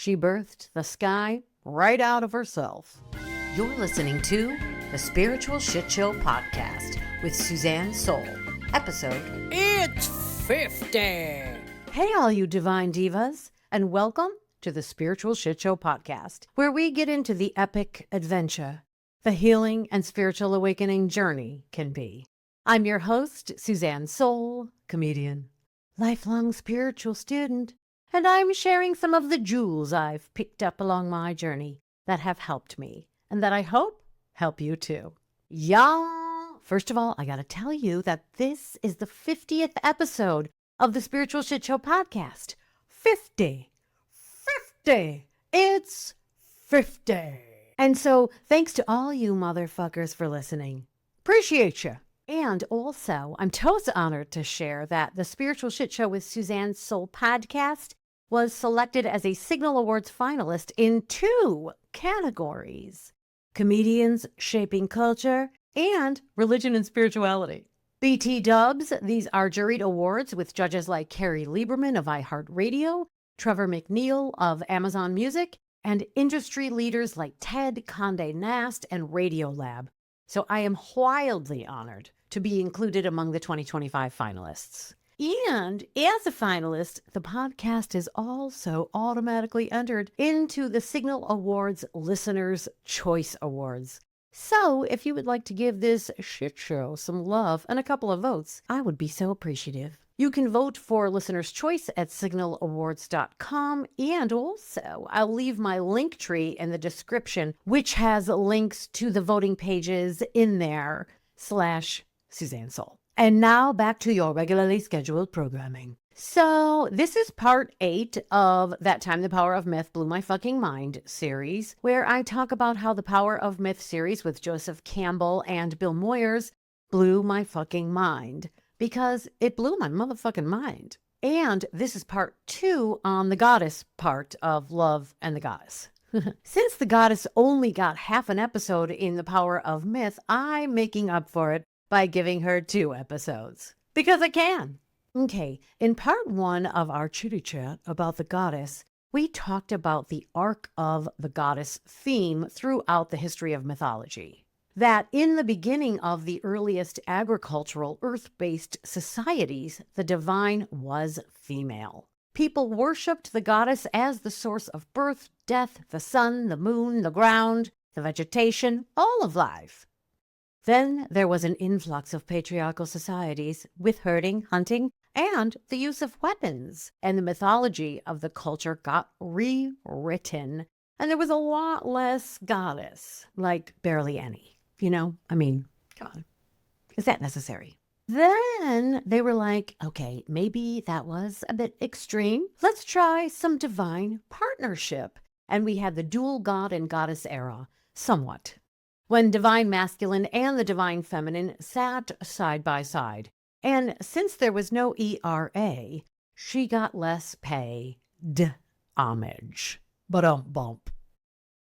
She birthed the sky right out of herself. You're listening to the Spiritual Shitshow podcast with Suzanne Sole. Episode... It's 50! Hey, all you divine divas, and welcome to the Spiritual Shitshow podcast, where we get into the epic adventure the healing and spiritual awakening journey can be. I'm your host, Suzanne Sole, comedian, lifelong spiritual student, and I'm sharing some of the jewels I've picked up along my journey that have helped me, and that I hope help you too. Y'all, first of all, I gotta tell you that this is the 50th episode of the Spiritual Shitshow podcast. 50! It's 50! And so, thanks to all you motherfuckers for listening. Appreciate you. And also, I'm totes honored to share that the Spiritual Shitshow with Suzanne Sole podcast was selected as a Signal Awards finalist in 2 categories: Comedians Shaping Culture and Religion and Spirituality. BT dubs, these are juried awards with judges like Carrie Lieberman of iHeartRadio, Trevor McNeil of Amazon Music, and industry leaders like Ted Condé Nast and Radiolab. So I am wildly honored to be included among the 2025 finalists. And as a finalist, the podcast is also automatically entered into the Signal Awards Listeners' Choice Awards. So if you would like to give this shit show some love and a couple of votes, I would be so appreciative. You can vote for Listener's Choice at signalawards.com, and also I'll leave my link tree in the description, which has links to the voting pages in there /Suzanne Sole. And now back to your regularly scheduled programming. So this is part 8 of That Time the Power of Myth Blew My Fucking Mind series, where I talk about how the Power of Myth series with Joseph Campbell and Bill Moyers blew my fucking mind. Because it blew my motherfucking mind. And this is part 2 on the goddess part of Love and the Goddess. Since the goddess only got half an episode in The Power of Myth, I'm making up for it by giving her 2 episodes. Because I can. Okay, in part 1 of our chitty chat about the goddess, we talked about the arc of the goddess theme throughout the history of mythology. That in the beginning of the earliest agricultural earth-based societies, the divine was female. People worshipped the goddess as the source of birth, death, the sun, the moon, the ground, the vegetation, all of life. Then there was an influx of patriarchal societies with herding, hunting, and the use of weapons, and the mythology of the culture got rewritten, and there was a lot less goddess, like barely any. You know, I mean, come on. Is that necessary? Then they were like, okay, maybe that was a bit extreme. Let's try some divine partnership. And we had the dual god and goddess era, somewhat, when divine masculine and the divine feminine sat side by side. And since there was no ERA, she got less homage. Bump.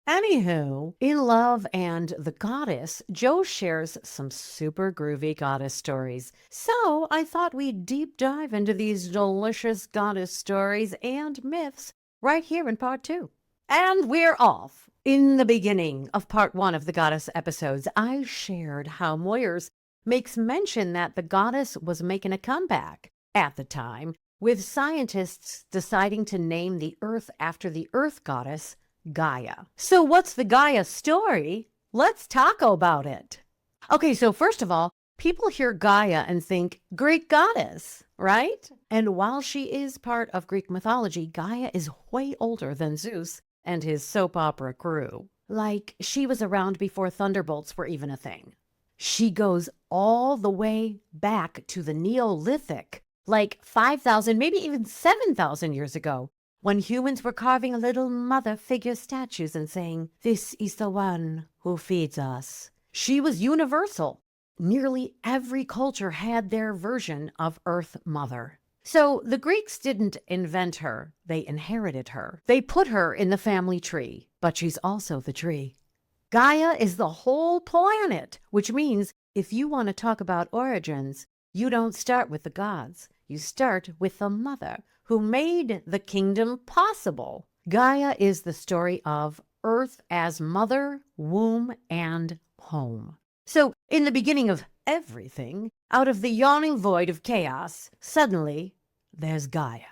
Anywho, in Love and the Goddess, Joe shares some super groovy goddess stories. So I thought we'd deep dive into these delicious goddess stories and myths right here in part 2. And we're off. In the beginning of part 1 of the goddess episodes, I shared how Moyers makes mention that the goddess was making a comeback at the time, with scientists deciding to name the Earth after the Earth goddess, Gaia. So what's the Gaia story? Let's talk about it. Okay, so first of all, people hear Gaia and think Greek goddess, right? And while she is part of Greek mythology, Gaia is way older than Zeus and his soap opera crew. Like, she was around before thunderbolts were even a thing. She goes all the way back to the Neolithic, like 5,000, maybe even 7,000 years ago, when humans were carving little mother figure statues and saying, "This is the one who feeds us." She was universal. Nearly every culture had their version of Earth Mother. So the Greeks didn't invent her, they inherited her. They put her in the family tree, but she's also the tree. Gaia is the whole planet, which means if you want to talk about origins, you don't start with the gods. You start with the mother who made the kingdom possible. Gaia is the story of Earth as mother, womb, and home. So, in the beginning of everything, out of the yawning void of chaos, suddenly there's Gaia.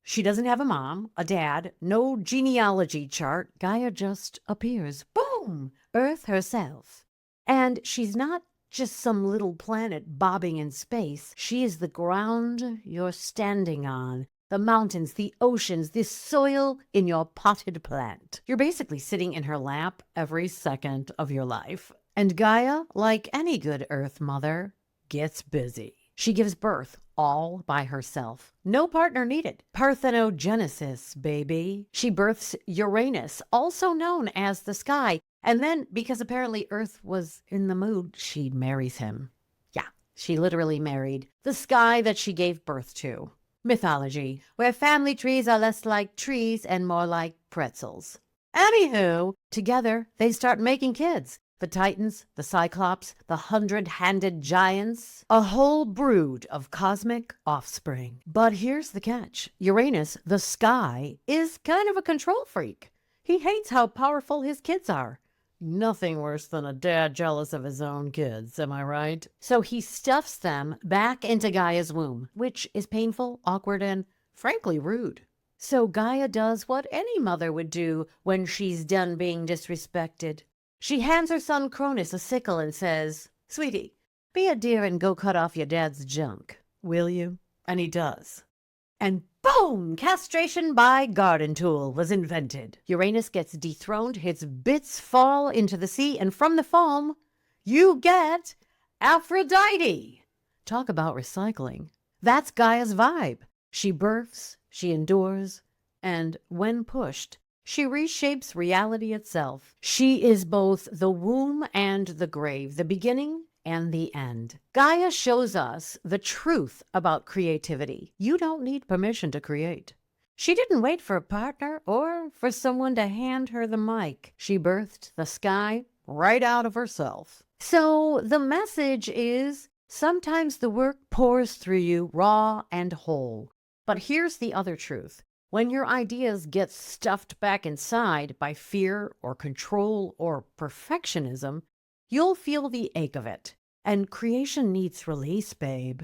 She doesn't have a mom, a dad, no genealogy chart. Gaia just appears. Boom! Earth herself. And she's not just some little planet bobbing in space. She is the ground you're standing on. The mountains, the oceans, the soil in your potted plant. You're basically sitting in her lap every second of your life. And Gaia, like any good Earth Mother, gets busy. She gives birth all by herself. No partner needed. Parthenogenesis, baby. She births Uranus, also known as the sky. And then, because apparently Earth was in the mood, she marries him. Yeah, she literally married the sky that she gave birth to. Mythology, where family trees are less like trees and more like pretzels. Anywho, together they start making kids. The Titans, the Cyclops, the 100-handed giants, a whole brood of cosmic offspring. But here's the catch. Uranus, the sky, is kind of a control freak. He hates how powerful his kids are. Nothing worse than a dad jealous of his own kids, am I right? So he stuffs them back into Gaia's womb, which is painful, awkward, and frankly rude. So Gaia does what any mother would do when she's done being disrespected. She hands her son Cronus a sickle and says, "Sweetie, be a dear and go cut off your dad's junk, will you?" And he does. And boom! Castration by garden tool was invented. Uranus gets dethroned, his bits fall into the sea, and from the foam, you get Aphrodite. Talk about recycling. That's Gaia's vibe. She births, she endures, and when pushed, she reshapes reality itself. She is both the womb and the grave, the beginning and the end. Gaia shows us the truth about creativity. You don't need permission to create. She didn't wait for a partner or for someone to hand her the mic. She birthed the sky right out of herself. So the message is, sometimes the work pours through you raw and whole. But here's the other truth. When your ideas get stuffed back inside by fear or control or perfectionism, you'll feel the ache of it. And creation needs release, babe.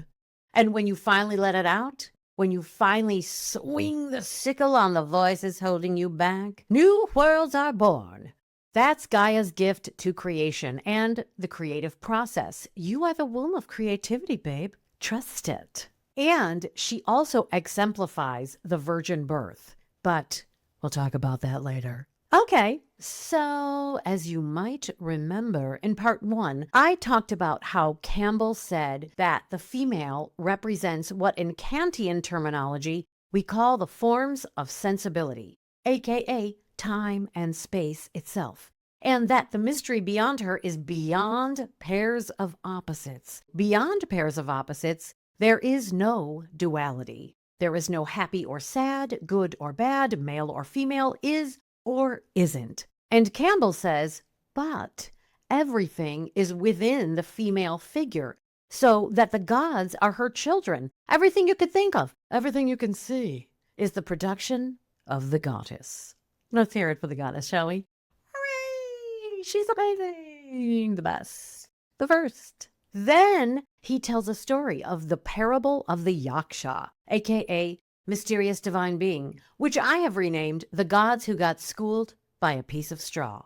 And when you finally let it out, when you finally swing the sickle on the voices holding you back, new worlds are born. That's Gaia's gift to creation and the creative process. You are the womb of creativity, babe. Trust it. And she also exemplifies the virgin birth. But we'll talk about that later. Okay, so as you might remember, in part 1, I talked about how Campbell said that the female represents what in Kantian terminology we call the forms of sensibility, aka time and space itself, and that the mystery beyond her is beyond pairs of opposites. Beyond pairs of opposites, there is no duality. There is no happy or sad, good or bad, male or female, is or isn't. And Campbell says, but everything is within the female figure, so that the gods are her children. Everything you could think of, everything you can see, is the production of the goddess. Let's hear it for the goddess, shall we? Hooray! She's amazing! The best. The first. Then he tells a story of the parable of the Yaksha, aka mysterious divine being, which I have renamed the gods who got schooled by a piece of straw,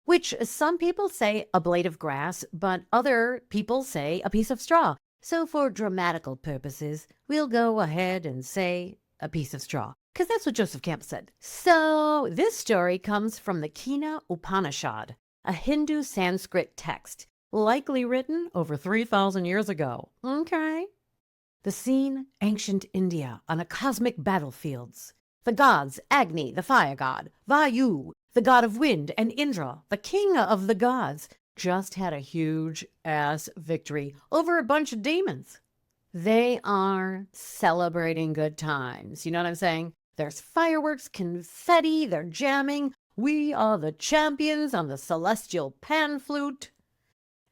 which some people say a blade of grass, but other people say a piece of straw. So for dramatical purposes, we'll go ahead and say a piece of straw, because that's what Joseph Campbell said. So this story comes from the Kena Upanishad, a Hindu Sanskrit text, likely written over 3,000 years ago. Okay. The scene, ancient India on a cosmic battlefields. The gods, Agni, the fire god, Vayu, the god of wind, and Indra, the king of the gods, just had a huge ass victory over a bunch of demons. They are celebrating good times. You know what I'm saying? There's fireworks, confetti, they're jamming. We are the champions on the celestial pan flute.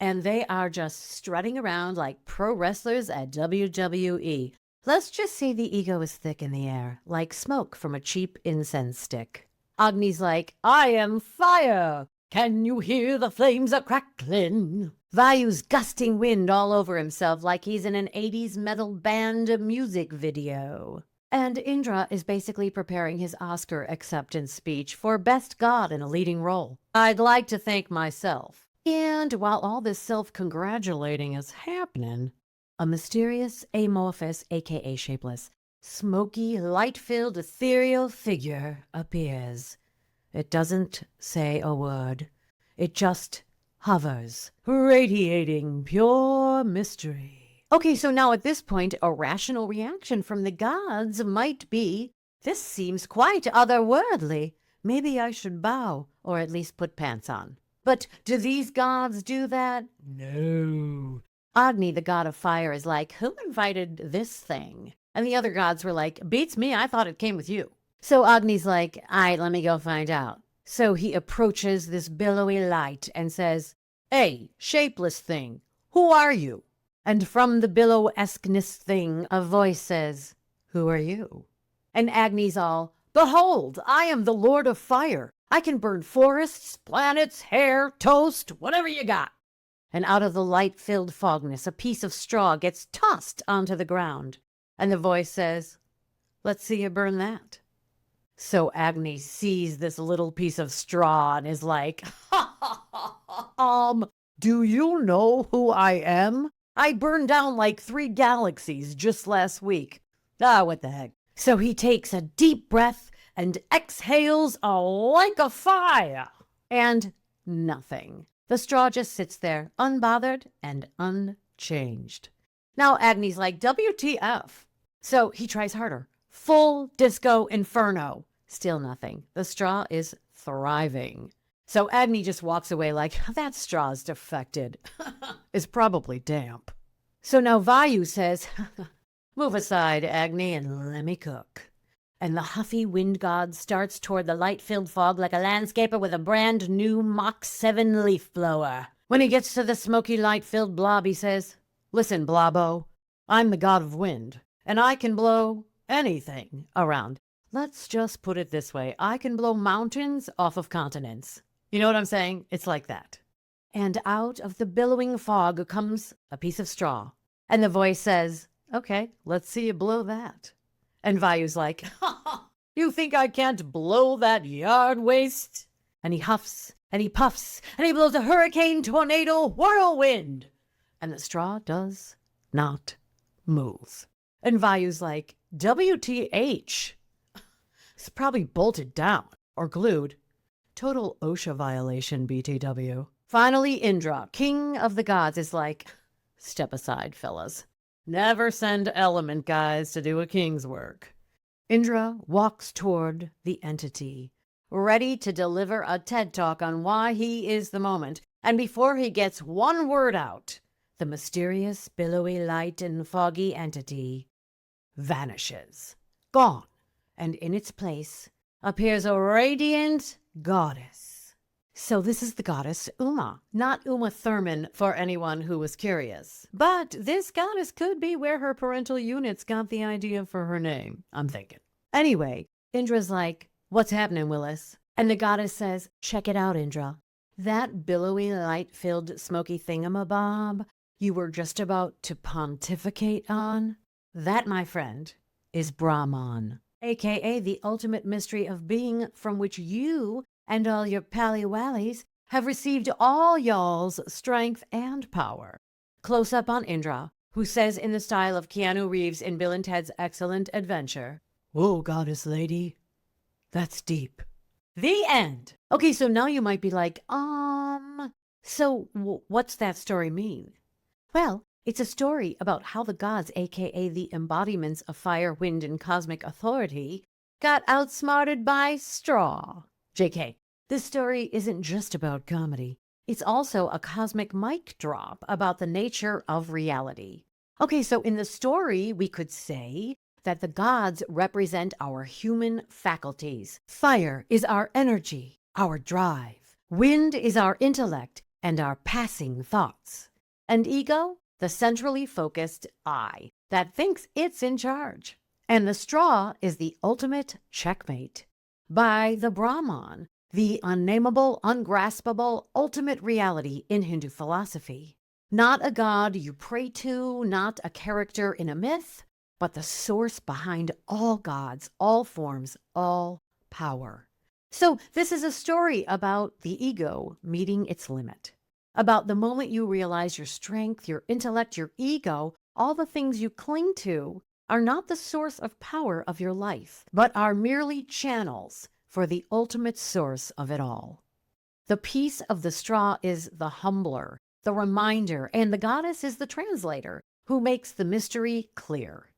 And they are just strutting around like pro wrestlers at WWE. Let's just say the ego is thick in the air, like smoke from a cheap incense stick. Agni's like, I am fire. Can you hear the flames a-crackling? Vayu's gusting wind all over himself like he's in an 80s metal band music video. And Indra is basically preparing his Oscar acceptance speech for Best God in a Leading Role. I'd like to thank myself. And while all this self-congratulating is happening, a mysterious, amorphous, aka shapeless, smoky, light-filled, ethereal figure appears. It doesn't say a word. It just hovers, radiating pure mystery. Okay, so now at this point, a rational reaction from the gods might be, this seems quite otherworldly. Maybe I should bow, or at least put pants on. But do these gods do that? No. Agni, the god of fire, is like, who invited this thing? And the other gods were like, beats me, I thought it came with you. So Agni's like, all right, let me go find out. So he approaches this billowy light and says, hey, shapeless thing, who are you? And from the billow-esqueness thing, a voice says, who are you? And Agni's all, behold, I am the Lord of Fire. I can burn forests, planets, hair, toast, whatever you got. And out of the light-filled fogness, a piece of straw gets tossed onto the ground. And the voice says, let's see you burn that. So Agni sees this little piece of straw and is like, do you know who I am? I burned down like 3 galaxies just last week. What the heck? So he takes a deep breath and exhales like a fire. And nothing. The straw just sits there, unbothered and unchanged. Now Agni's like, WTF? So he tries harder. Full disco inferno. Still nothing. The straw is thriving. So Agni just walks away like, that straw's defected. It's probably damp. So now Vayu says, move aside, Agni, and let me cook. And the huffy wind god starts toward the light-filled fog like a landscaper with a brand new Mach 7 leaf blower. When he gets to the smoky light-filled blob, he says, listen, Blobbo, I'm the god of wind, and I can blow anything around. Let's just put it this way. I can blow mountains off of continents. You know what I'm saying? It's like that. And out of the billowing fog comes a piece of straw. And the voice says, okay, let's see you blow that. And Vayu's like, you think I can't blow that yard waste? And he huffs and he puffs and he blows a hurricane, tornado, whirlwind. And the straw does not move. And Vayu's like, WTH. It's probably bolted down or glued. Total OSHA violation, BTW. Finally, Indra, king of the gods, is like, step aside, fellas. Never send element guys to do a king's work. Indra walks toward the entity, ready to deliver a TED Talk on why he is the moment. And before he gets one word out, the mysterious, billowy light and foggy entity vanishes. Gone. And in its place appears a radiant goddess. So this is the goddess Uma, not Uma Thurman for anyone who was curious. But this goddess could be where her parental units got the idea for her name, I'm thinking. Anyway, Indra's like, what's happening, Willis? And the goddess says, check it out, Indra. That billowy, light-filled, smoky thingamabob you were just about to pontificate on, that, my friend, is Brahman, aka the ultimate mystery of being from which you and all your pally-wallies have received all y'all's strength and power. Close up on Indra, who says in the style of Keanu Reeves in Bill and Ted's Excellent Adventure, "Whoa, goddess lady, that's deep." The end. Okay, so now you might be like, so what's that story mean? Well, it's a story about how the gods, aka the embodiments of fire, wind, and cosmic authority, got outsmarted by straw. JK, this story isn't just about comedy. It's also a cosmic mic drop about the nature of reality. Okay, so in the story, we could say that the gods represent our human faculties. Fire is our energy, our drive. Wind is our intellect and our passing thoughts. And ego, the centrally focused I that thinks it's in charge. And the straw is the ultimate checkmate. by the Brahman, the unnameable, ungraspable, ultimate reality in Hindu philosophy. Not a god you pray to, not a character in a myth, but the source behind all gods, all forms, all power. So this is a story about the ego meeting its limit, about the moment you realize your strength, your intellect, your ego, all the things you cling to are not the source of power of your life, but are merely channels for the ultimate source of it all. The piece of the straw is the humbler, the reminder, and the goddess is the translator who makes the mystery clear,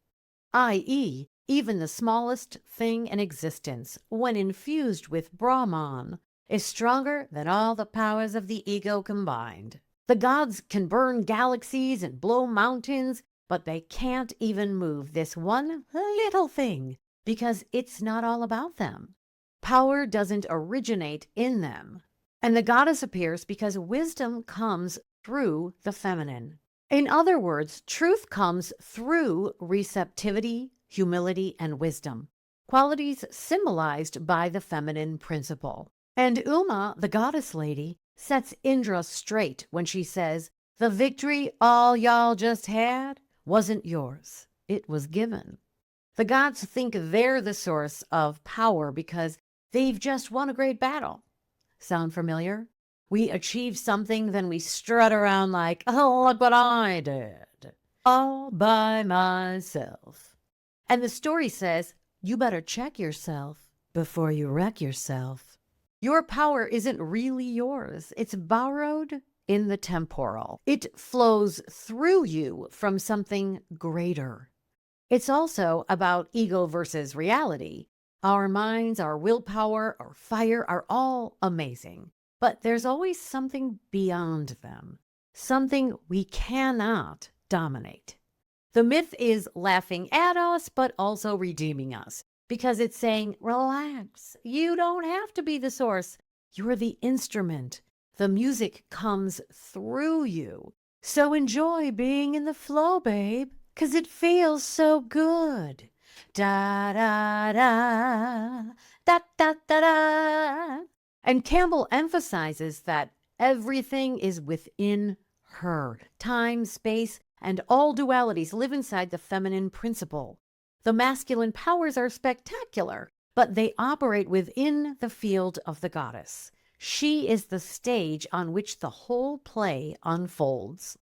i.e., even the smallest thing in existence, when infused with Brahman, is stronger than all the powers of the ego combined. The gods can burn galaxies and blow mountains, but they can't even move this one little thing because it's not all about them. Power doesn't originate in them. And the goddess appears because wisdom comes through the feminine. In other words, truth comes through receptivity, humility, and wisdom, qualities symbolized by the feminine principle. And Uma, the goddess lady, sets Indra straight when she says, "The victory all y'all just had wasn't yours. It was given." The gods think they're the source of power because they've just won a great battle. Sound familiar? We achieve something, then we strut around like, "Oh, look what I did, all by myself." And the story says, you better check yourself before you wreck yourself. Your power isn't really yours. It's borrowed in the temporal. It flows through you from something greater. It's also about ego versus reality. Our minds, our willpower, our fire are all amazing, but there's always something beyond them, something we cannot dominate. The myth is laughing at us, but also redeeming us, because it's saying, relax, you don't have to be the source. You're the instrument. The music comes through you. So enjoy being in the flow, babe, because it feels so good. Da da da, da da da da. And Campbell emphasizes that everything is within her. Time, space, and all dualities live inside the feminine principle. The masculine powers are spectacular, but they operate within the field of the goddess. She is the stage on which the whole play unfolds.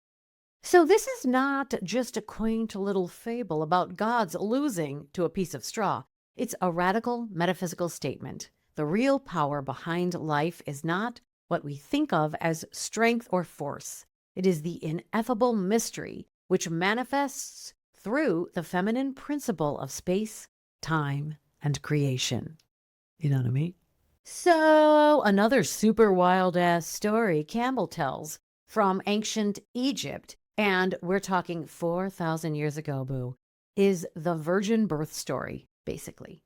So this is not just a quaint little fable about gods losing to a piece of straw. It's a radical metaphysical statement. The real power behind life is not what we think of as strength or force. It is the ineffable mystery which manifests through the feminine principle of space, time, and creation. You know what I mean? So, another super wild-ass story Campbell tells from ancient Egypt, and we're talking 4,000 years ago, boo, is the virgin birth story, basically.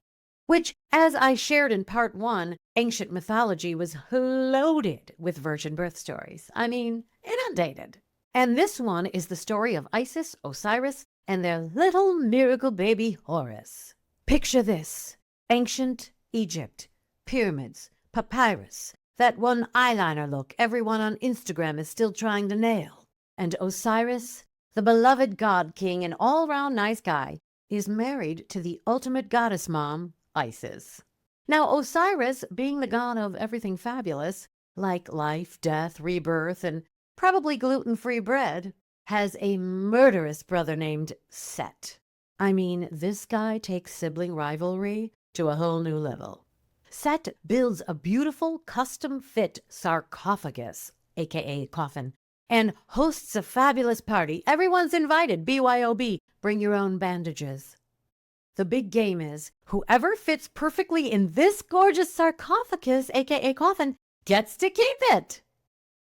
Which, as I shared in part 1, ancient mythology was loaded with virgin birth stories. I mean, inundated. And this one is the story of Isis, Osiris, and their little miracle baby Horus. Picture this: ancient Egypt, pyramids, papyrus, that one eyeliner look everyone on Instagram is still trying to nail. And Osiris, the beloved god king and all-round nice guy, is married to the ultimate goddess mom, Isis. Now, Osiris, being the god of everything fabulous, like life, death, rebirth, and probably gluten-free bread, has a murderous brother named Set. I mean, this guy takes sibling rivalry to a whole new level. Set builds a beautiful custom-fit sarcophagus, aka coffin, and hosts a fabulous party. Everyone's invited, BYOB, bring your own bandages. The big game is, whoever fits perfectly in this gorgeous sarcophagus, aka coffin, gets to keep it.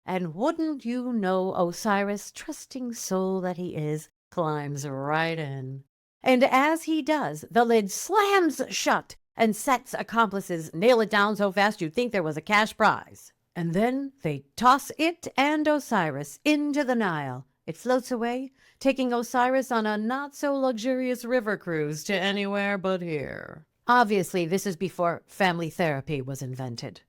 And wouldn't you know, Osiris, trusting soul that he is, climbs right in. And as he does, the lid slams shut, and Set's accomplices nail it down so fast you'd think there was a cash prize. And then they toss it and Osiris into the Nile. It floats away, taking Osiris on a not-so-luxurious river cruise to anywhere but here. Obviously, this is before family therapy was invented.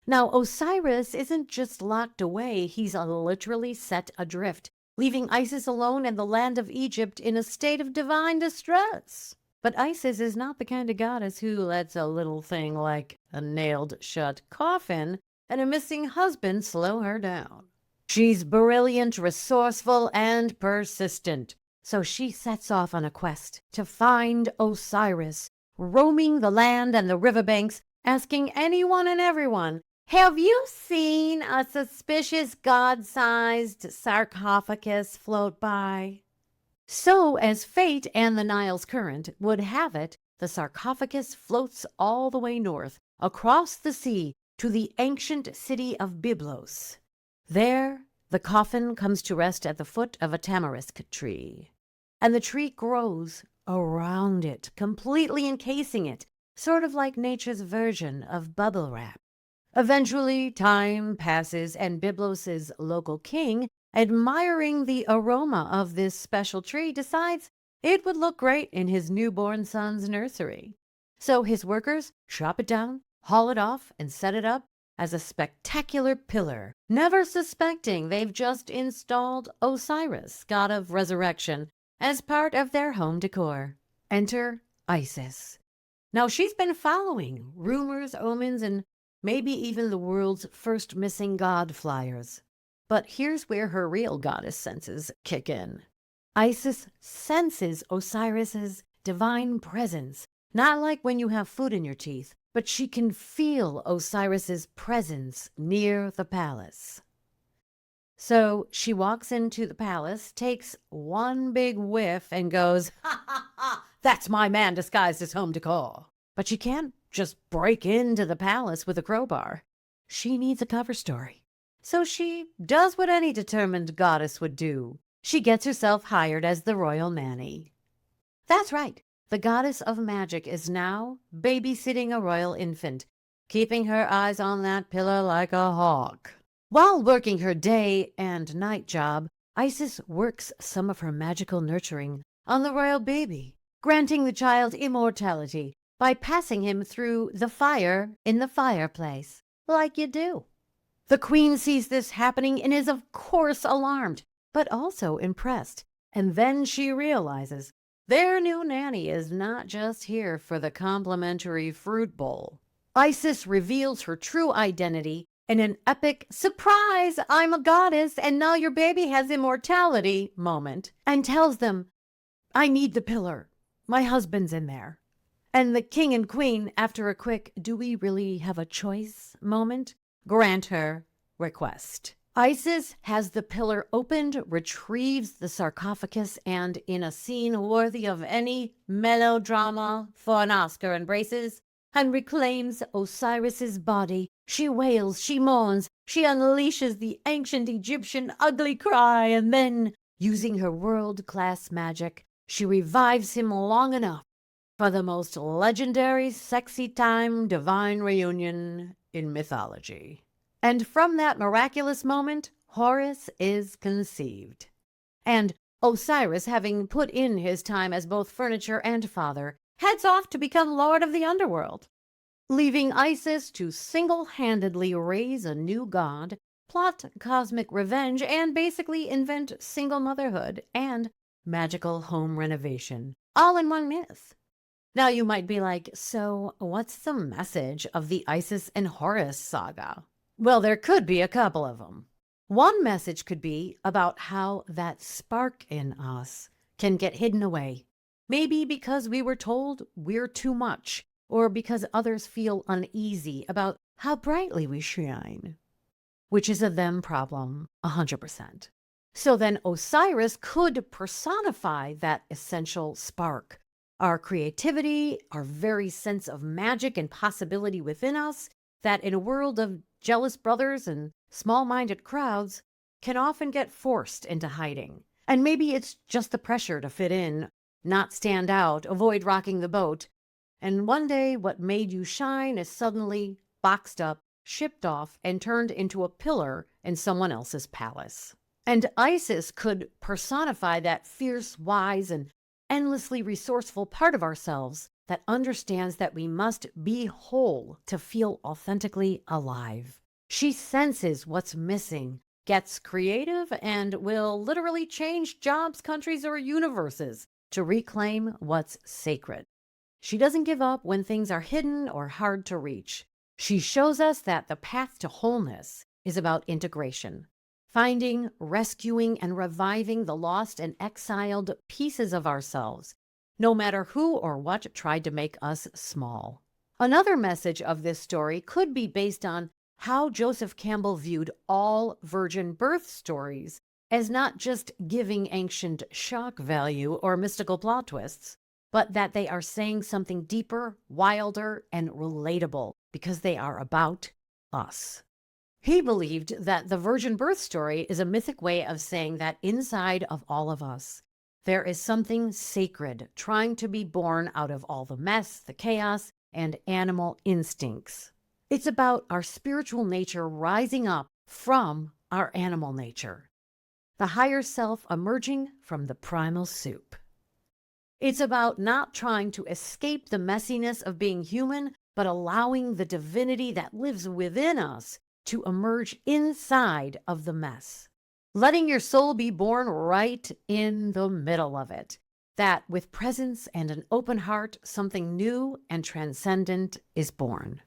Now, Osiris isn't just locked away, he's literally set adrift, leaving Isis alone in the land of Egypt in a state of divine distress. But Isis is not the kind of goddess who lets a little thing like a nailed-shut coffin and a missing husband slow her down. She's brilliant, resourceful, and persistent. So she sets off on a quest to find Osiris, roaming the land and the riverbanks, asking anyone and everyone, "Have you seen a suspicious god-sized sarcophagus float by?" So, as fate and the Nile's current would have it, the sarcophagus floats all the way north, across the sea, to the ancient city of Byblos. There, the coffin comes to rest at the foot of a tamarisk tree, and the tree grows around it, completely encasing it, sort of like nature's version of bubble wrap. Eventually, time passes, and Byblos's local king, admiring the aroma of this special tree, decides it would look great in his newborn son's nursery. So his workers chop it down, haul it off, and set it up as a spectacular pillar, never suspecting they've just installed Osiris, god of resurrection, as part of their home decor. Enter Isis. Now, she's been following rumors, omens, and maybe even the world's first missing god flyers. But here's where her real goddess senses kick in. Isis senses Osiris's divine presence, not like when you have food in your teeth, but she can feel Osiris's presence near the palace. So she walks into the palace, takes one big whiff, and goes, "Ha ha ha, that's my man disguised as home decor." But she can't just break into the palace with a crowbar. She needs a cover story. So she does what any determined goddess would do. She gets herself hired as the royal nanny. That's right. The goddess of magic is now babysitting a royal infant, keeping her eyes on that pillar like a hawk. While working her day and night job, Isis works some of her magical nurturing on the royal baby, granting the child immortality by passing him through the fire in the fireplace, like you do. The queen sees this happening and is of course alarmed, but also impressed. And then she realizes their new nanny is not just here for the complimentary fruit bowl. Isis reveals her true identity in an epic "surprise, I'm a goddess and now your baby has immortality" moment, and tells them, "I need the pillar. My husband's in there." And the king and queen, after a quick "do we really have a choice" moment, grant her request. Isis has the pillar opened, retrieves the sarcophagus, and in a scene worthy of any melodrama for an Oscar embraces and reclaims Osiris's body. She wails, she mourns, she unleashes the ancient Egyptian ugly cry, and then, using her world-class magic, she revives him long enough for the most legendary sexy time divine reunion in mythology. And from that miraculous moment, Horus is conceived. And Osiris, having put in his time as both furniture and father, heads off to become lord of the underworld, leaving Isis to single-handedly raise a new god, plot cosmic revenge, and basically invent single motherhood and magical home renovation, all in one myth. Now you might be like, so what's the message of the Isis and Horus saga? Well, there could be a couple of them. One message could be about how that spark in us can get hidden away. Maybe because we were told we're too much, or because others feel uneasy about how brightly we shine, which is a them problem, 100%. So then Osiris could personify that essential spark, our creativity, our very sense of magic and possibility within us, that in a world of jealous brothers and small-minded crowds can often get forced into hiding. And maybe it's just the pressure to fit in, not stand out, avoid rocking the boat. And one day what made you shine is suddenly boxed up, shipped off, and turned into a pillar in someone else's palace. And Isis could personify that fierce, wise, and endlessly resourceful part of ourselves that understands that we must be whole to feel authentically alive. She senses what's missing, gets creative, and will literally change jobs, countries, or universes to reclaim what's sacred. She doesn't give up when things are hidden or hard to reach. She shows us that the path to wholeness is about integration, finding, rescuing, and reviving the lost and exiled pieces of ourselves, no matter who or what tried to make us small. Another message of this story could be based on how Joseph Campbell viewed all virgin birth stories as not just giving ancient shock value or mystical plot twists, but that they are saying something deeper, wilder, and relatable because they are about us. He believed that the virgin birth story is a mythic way of saying that inside of all of us, there is something sacred trying to be born out of all the mess, the chaos, and animal instincts. It's about our spiritual nature rising up from our animal nature, the higher self emerging from the primal soup. It's about not trying to escape the messiness of being human, but allowing the divinity that lives within us to emerge inside of the mess. Letting your soul be born right in the middle of it. That with presence and an open heart, something new and transcendent is born.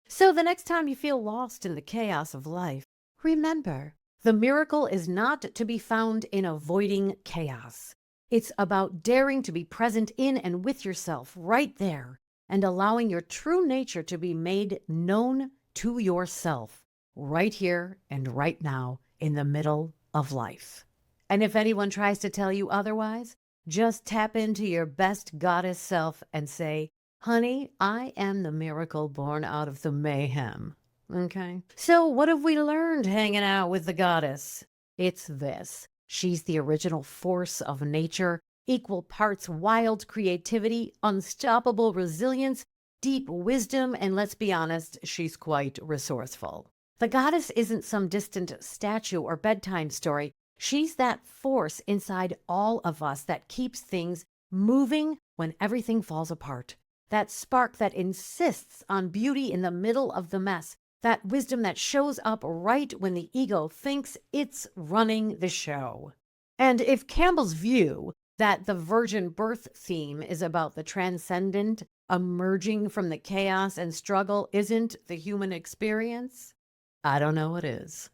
So the next time you feel lost in the chaos of life, remember, the miracle is not to be found in avoiding chaos. It's about daring to be present in and with yourself right there and allowing your true nature to be made known to yourself right here and right now in the middle of life. And if anyone tries to tell you otherwise, just tap into your best goddess self and say, honey, I am the miracle born out of the mayhem. Okay? So what have we learned hanging out with the goddess? It's this. She's the original force of nature, equal parts wild creativity, unstoppable resilience, deep wisdom, and let's be honest, she's quite resourceful. The goddess isn't some distant statue or bedtime story. She's that force inside all of us that keeps things moving when everything falls apart. That spark that insists on beauty in the middle of the mess. That wisdom that shows up right when the ego thinks it's running the show. And if Campbell's view that the virgin birth theme is about the transcendent emerging from the chaos and struggle isn't the human experience, I don't know what is.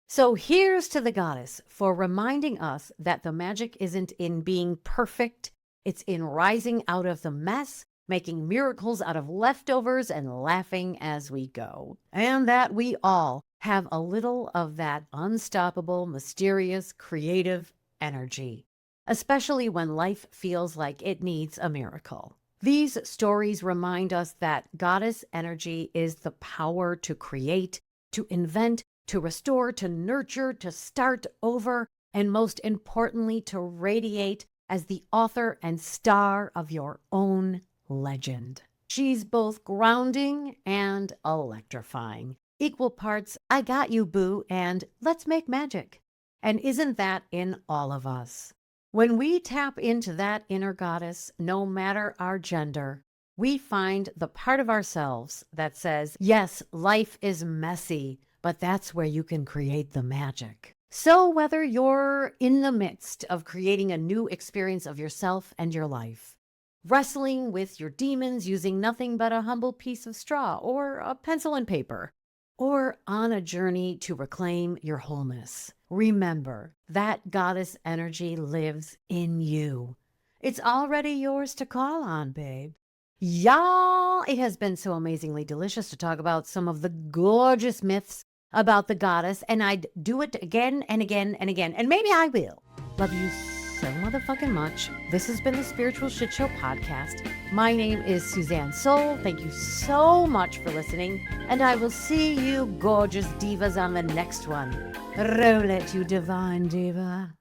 So here's to the goddess for reminding us that the magic isn't in being perfect, it's in rising out of the mess, making miracles out of leftovers and laughing as we go. And that we all have a little of that unstoppable, mysterious, creative energy, especially when life feels like it needs a miracle. These stories remind us that goddess energy is the power to create, to invent, to restore, to nurture, to start over, and most importantly, to radiate as the author and star of your own legend. She's both grounding and electrifying. Equal parts, I got you, boo, and let's make magic. And isn't that in all of us? When we tap into that inner goddess, no matter our gender, we find the part of ourselves that says, yes, life is messy, but that's where you can create the magic. So whether you're in the midst of creating a new experience of yourself and your life, wrestling with your demons using nothing but a humble piece of straw or a pencil and paper, or on a journey to reclaim your wholeness, remember that goddess energy lives in you. It's already yours to call on, babe. Y'all, it has been so amazingly delicious to talk about some of the gorgeous myths about the goddess, and I'd do it again and again and again, and maybe I will. Love you so motherfucking much. This has been the Spiritual Shitshow podcast. My name is Suzanne Sole. Thank you so much for listening, and I will see you gorgeous divas on the next one. Roll it, you divine diva.